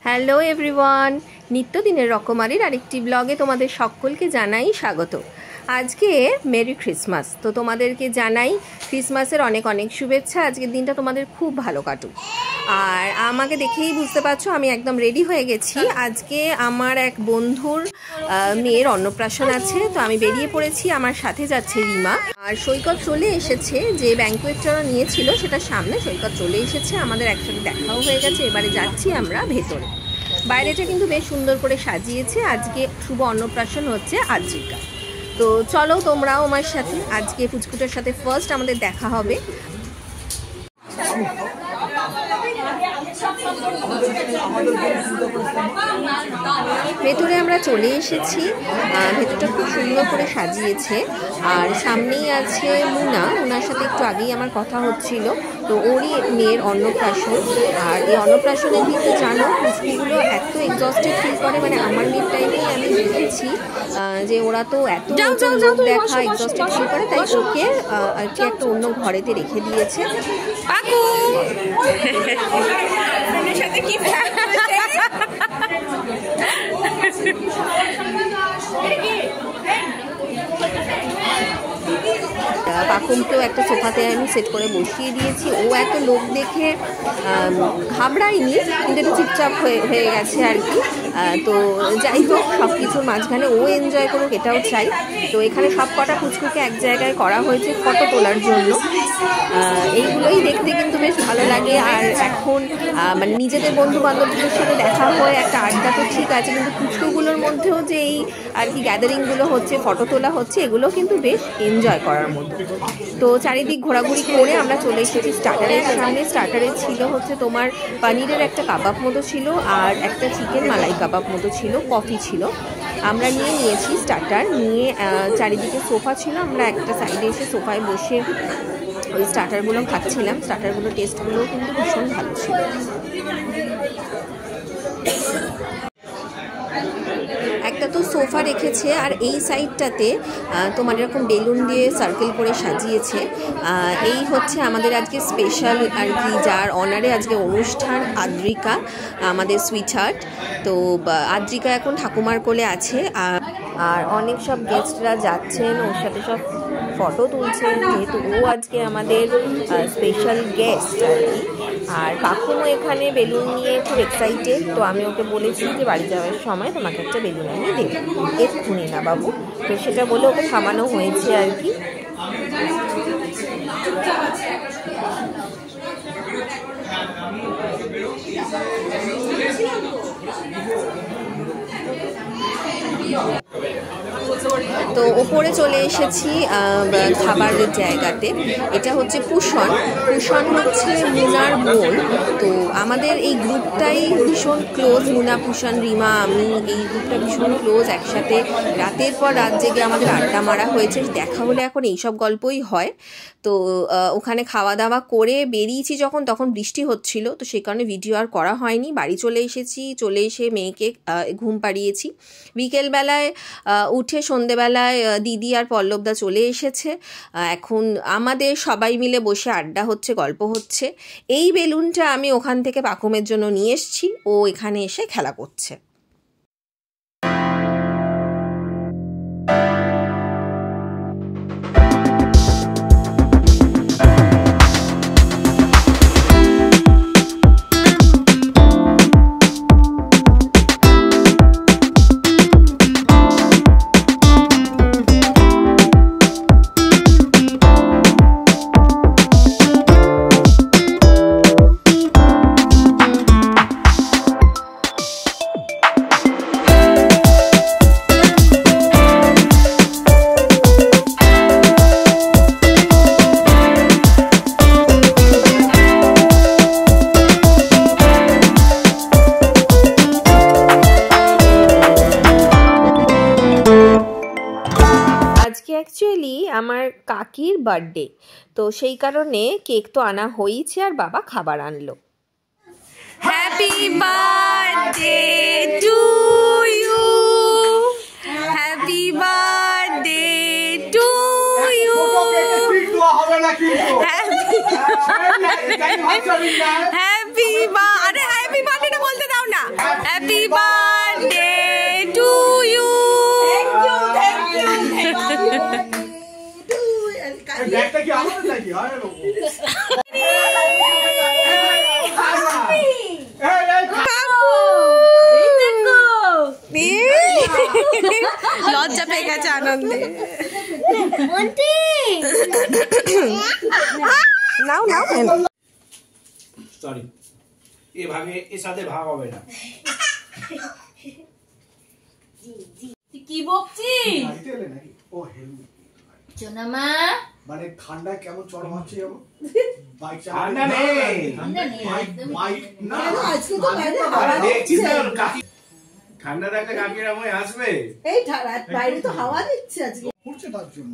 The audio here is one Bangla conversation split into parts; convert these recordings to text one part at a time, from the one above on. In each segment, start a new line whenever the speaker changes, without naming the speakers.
হ্যালো এভরিওয়ান, নিত্যদিনের রকমারির আরেকটি ব্লগে তোমাদের সকলকে জানাই স্বাগত। আজকে মেরি ক্রিসমাস, তো তোমাদেরকে জানাই ক্রিসমাসের অনেক অনেক শুভেচ্ছা। আজকের দিনটা তোমাদের খুব ভালো কাটুক। আর আমাকে দেখেই বুঝতে পারছো আমি একদম রেডি হয়ে গেছি। আজকে আমার এক বন্ধুর মেয়ের অন্নপ্রাশন আছে, তো আমি বেরিয়ে পড়েছি। আমার সাথে যাচ্ছে রিমা। আর সৈকত চলে এসেছে, যে ব্যাঙ্কোয়েটটা নিয়েছিল সেটা সামনে। সৈকত চলে এসেছে, আমাদের একসাথে দেখাও হয়ে গেছে। এবারে যাচ্ছি আমরা ভেতরে। বাইরেটা কিন্তু বেশ সুন্দর করে সাজিয়েছে। আজকে শুভ অন্নপ্রাশন হচ্ছে আদ্রিকা। তো চলো তোমরাও আমার সাথে। আজকে পুচকুটার সাথে ফার্স্ট আমাদের দেখা হবে। ভেতরে আমরা চলে এসেছি। ভেতরটা খুব সুন্দর করে সাজিয়েছে। আর সামনেই আছে মুনার সাথে একটু আগেই আমার কথা হচ্ছিল। তো ওরই মেয়ের অন্নপ্রাশন। আর এই অন্নপ্রাশনের দিন তো জানো পুচকিগুলো এত এক্সস্টেড ফিল করে, মানে আমার মেয়ের টাইমেই আমি দেখেছি যে ওরা তো এত লোক দেখা এক্সস্টেড ফিল করে, তাই ওকে আর কি একটা অন্য ঘরেতে রেখে দিয়েছে। পাকুমকেও একটা সোফাতে আমি সেট করে বসিয়ে দিয়েছি। ও এত লোক দেখে ঘাবড়ায়নি, কিন্তু একটু চুপচাপ হয়ে গেছে আর কি। তো যাই হোক, সব কিছুর মাঝখানে ও এনজয় করুক এটাও চাই। তো এখানে সব কটা পুচকুকে এক জায়গায় করা হয়েছে ফটো তোলার জন্য। এইগুলোই দেখতে কিন্তু বেশ ভালো লাগে। আর এখন মানে নিজেদের বন্ধু বান্ধবদের সাথে দেখা হয়, একটা আড্ডা তো ঠিক আছে, কিন্তু পুচকুগুলোর মধ্যেও যে এই আর কি গ্যাদারিংগুলো হচ্ছে, ফটো তোলা হচ্ছে, এগুলো কিন্তু বেশ এনজয় করার মতো। তো চারিদিক ঘোরাঘুরি করে আমরা চলে এসেছি স্টার্টারের সামনে। স্টার্টারে ছিল হচ্ছে তোমার পনিরের একটা কাবাব মতো ছিল, আর একটা চিকেন মালাই কাবাব মতো ছিল, কফি ছিল। আমরা নিয়েছি স্টার্টার নিয়ে। চারিদিকে সোফা ছিল, আমরা একটা সাইডে এসে সোফায় বসে ওই স্টার্টারগুলো খাচ্ছিলাম। স্টার্টারগুলো টেস্টগুলোও কিন্তু ভীষণ ভালো ছিল। একটা তো সোফা রেখেছে, আর এই সাইডটাতে তোমার এরকম বেলুন দিয়ে সার্কেল করে সাজিয়েছে। এই হচ্ছে আমাদের আজকে স্পেশাল আর কি, যার অনারে আজকে অনুষ্ঠান, আদ্রিকা আমাদের সুইটহার্ট। তো আদ্রিকা এখন ঠাকুমার কোলে আছে। আর অনেক সব গেস্টরা যাচ্ছেন ওর সাথে, সব ফটো তুলছেন, যেহেতু ও আজকে আমাদের স্পেশাল গেস্ট আর কি। আর কাকুমও এখানে বেলুন নিয়ে খুব এক্সাইটেড। তো আমি ওকে বলেছি যে বাড়ি যাওয়ার সময় তোমাকে একটা বেলুন আমি দেবো, এক্ষুনি না বাবু। তো সেটা বলে ওকে থামানো হয়েছে আর কি। তো ওপরে চলে এসেছি খাবারের জায়গাতে। এটা হচ্ছে পুষণ হচ্ছে মুনার বোন। তো আমাদের এই গ্রুপটাই ভীষণ ক্লোজ, মুনা, পুষণ, রিমা, আমি, এই গ্রুপটা ভীষণ ক্লোজ। একসাথে রাতের পর রাত জেগে আমাদের আড্ডা মারা হয়েছে। দেখা হলে এখন এইসব গল্পই হয়। তো ওখানে খাওয়া দাওয়া করে বেরিয়েছি যখন, তখন বৃষ্টি হচ্ছিল, তো সেই কারণে ভিডিও আর করা হয়নি। বাড়ি চলে এসেছি, চলে এসে মেয়েকে ঘুম পাড়িয়েছি। বিকেলবেলায় উঠে সন্ধেবেলায় দিদি আর পল্লবদা চলে এসেছে। এখন আমাদের সবাই মিলে বসে আড্ডা হচ্ছে, গল্প হচ্ছে। এই বেলুনটা আমি ওখান থেকে পাকুমের জন্য নিয়ে এসেছি, ও এখানে এসে খেলা করছে। অ্যাকচুয়ালি আমার কাকির বার্থডে, তো সেই কারণে কেক তো আনা হয়েছে, আর বাবা খাবার আনলো। Happy birthday to you, happy birthday to you, happy happy birthday, happy birthday বলতে দাও না। Happy birthday to you. লজ্জা পেয়ে গেছে আনন্দে। নাও নাও,
সরি, এ ভাগে এর সাথে ভাগ হবে না।
কি বকছিস?
ও হেলমেট
সোনামা,
মানে ঠান্ডা কেমন চড় মারছে যাবো বাইক
ঠান্ডা নেই,
বাইক না
আজকে তো বাইরে হাওয়া দিচ্ছে।
ঠান্ডা থাকলে কাকিরা মনে আসবে।
এই বাইরে তো হাওয়া দিচ্ছে আজকে।
উঠছে তার জন্য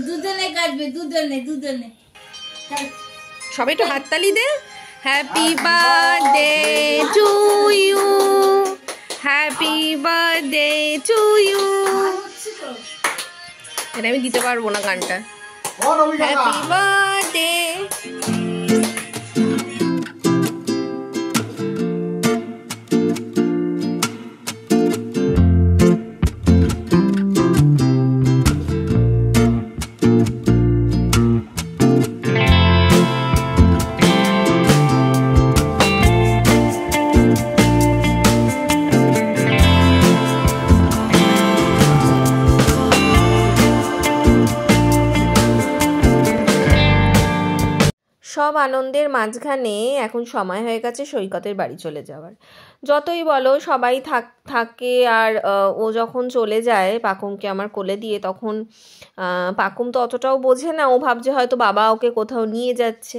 দুজনে কাটবে, দুজনে।
সবাই একটু হাততালি দে। Happy birthday to you, happy birthday to you. এটা আমি দিতে পারবো না গানটা। Happy birthday. সব আনন্দের মাঝখানে এখন সময় হয়ে গেছে সৈকতের বাড়ি চলে যাওয়ার। যতই বলো সবাই থাকে, আর ও যখন চলে যায় পাকুমকে আমার কোলে দিয়ে, তখন পাকুম তো অতটাও বোঝে না, ও ভাবছে হয়তো বাবা ওকে কোথাও নিয়ে যাচ্ছে।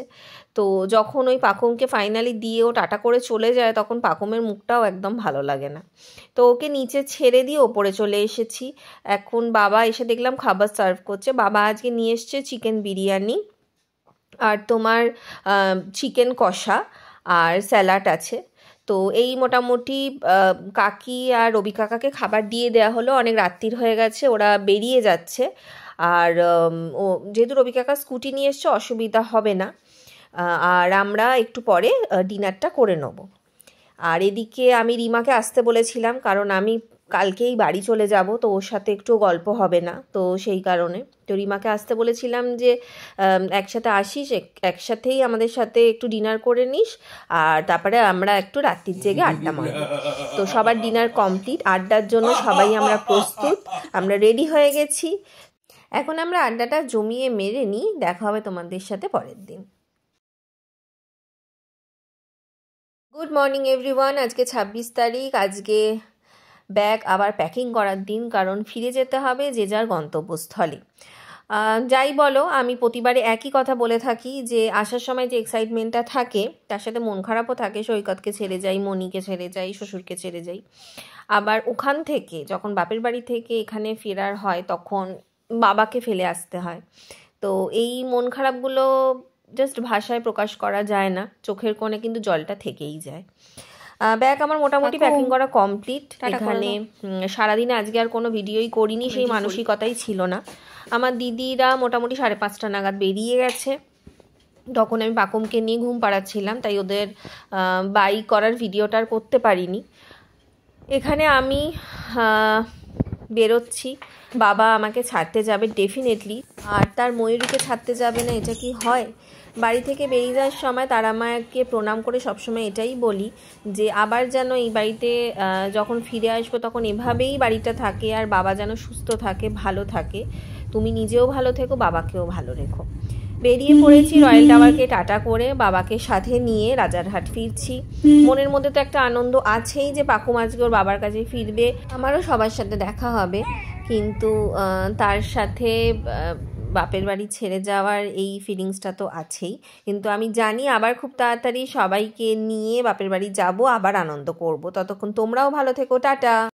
তো যখন ওই পাকুমকে ফাইনালি দিয়ে ও টাটা করে চলে যায়, তখন পাকুমের মুখটাও একদম ভালো লাগে না। তো ওকে নিচে ছেড়ে দিয়ে ওপরে চলে এসেছি। এখন বাবা এসে দেখলাম খাবার সার্ভ করছে। বাবা আজকে নিয়ে এসছে চিকেন বিরিয়ানি, আর তোমার চিকেন কষা, আর স্যালাড আছে। তো এই মোটামুটি কাকি আর রবি কাকাকে খাবার দিয়ে দেওয়া হলো। অনেক রাত্রির হয়ে গেছে, ওরা বেরিয়ে যাচ্ছে। আর ও যেহেতু রবি কাকা স্কুটি নিয়ে এসছে, অসুবিধা হবে না। আর আমরা একটু পরে ডিনারটা করে নেব। আর এদিকে আমি রিমাকে আসতে বলেছিলাম, কারণ আমি কালকেই বাড়ি চলে যাব, তো ওর সাথে একটু গল্প হবে না, তো সেই কারণে তো রিমাকে আসতে বলেছিলাম যে একসাথে আসিস, একসাথেই আমাদের সাথে একটু ডিনার করে নিস, আর তারপরে আমরা একটু রাত্রির জেগে আড্ডা মারব। তো সবার ডিনার কমপ্লিট, আড্ডার জন্য সবাই আমরা প্রস্তুত, আমরা রেডি হয়ে গেছি। এখন আমরা আড্ডাটা জমিয়ে মেরে নিই, দেখা হবে তোমাদের সাথে পরের দিন। Good morning everyone. আজকে 26 তারিখ। আজকে ব্যাগ আবার প্যাকিং করার দিন, কারণ ফিরে যেতে হবে যে যার গন্তব্যস্থলে। যাই বলো, আমি প্রতিবারে একই কথা বলে থাকি যে আসার সময় যে এক্সাইটমেন্টটা থাকে, তার সাথে মন খারাপও থাকে। সৈকতকে ছেড়ে যাই, মনিকে ছেড়ে যাই, শ্বশুরকে ছেড়ে যাই। আবার ওখান থেকে যখন বাপের বাড়ি থেকে এখানে ফেরার হয়, তখন বাবাকে ফেলে আসতে হয়। তো এই মন খারাপগুলো জাস্ট ভাষায় প্রকাশ করা যায় না, চোখের কোণে কিন্তু জলটা থেকেই যায়। ব্যাগ আমার মোটামুটি প্যাকিং করা কমপ্লিট। এখানে সারাদিনে আজকে আর কোনো ভিডিওই করিনি, সেই মানসিকতাই ছিল না। আমার দিদিরা মোটামুটি 5:30 নাগাদ বেরিয়ে গেছে। তখন আমি পাকুমকে নিয়ে ঘুম পাড়াচ্ছিলাম, তাই ওদের বাই করার ভিডিওটা আর করতে পারিনি। এখানে আমি বেরোচ্ছি, বাবা আমাকে ছাড়তে যাবে ডেফিনেটলি, আর তার ময়ূরীকে ছাড়তে যাবে না, এটা কি হয়? বাড়ি থেকে বেরিয়ে যাওয়ার সময় তারা মাকে প্রণাম করে সবসময় এটাই বলি যে আবার যেন এই বাড়িতে যখন ফিরে আসবো তখন এভাবেই বাড়িটা থাকে, আর বাবা যেন সুস্থ থাকে, ভালো থাকে। তুমি নিজেও ভালো থেকো, বাবাকেও ভালো রেখো। বেরিয়ে পড়েছি রয়্যাল টাওয়ারকে টাটা করে, বাবাকে সাথে নিয়ে রাজারহাট ফিরছি। মনের মধ্যে তো একটা আনন্দ আছেই যে পাকুম আজকে ওর বাবার কাছে ফিরবে, আমারও সবার সাথে দেখা হবে, কিন্তু তার সাথে বাপের বাড়ি ছেড়ে যাওয়ার এই ফিলিংসটা তো আছেই। কিন্তু আমি জানি আবার খুব তাড়াতাড়ি সবাইকে নিয়ে বাপের বাড়ি যাব, আবার আনন্দ করব। ততক্ষণ তোমরাও ভালো থেকো, টাটা।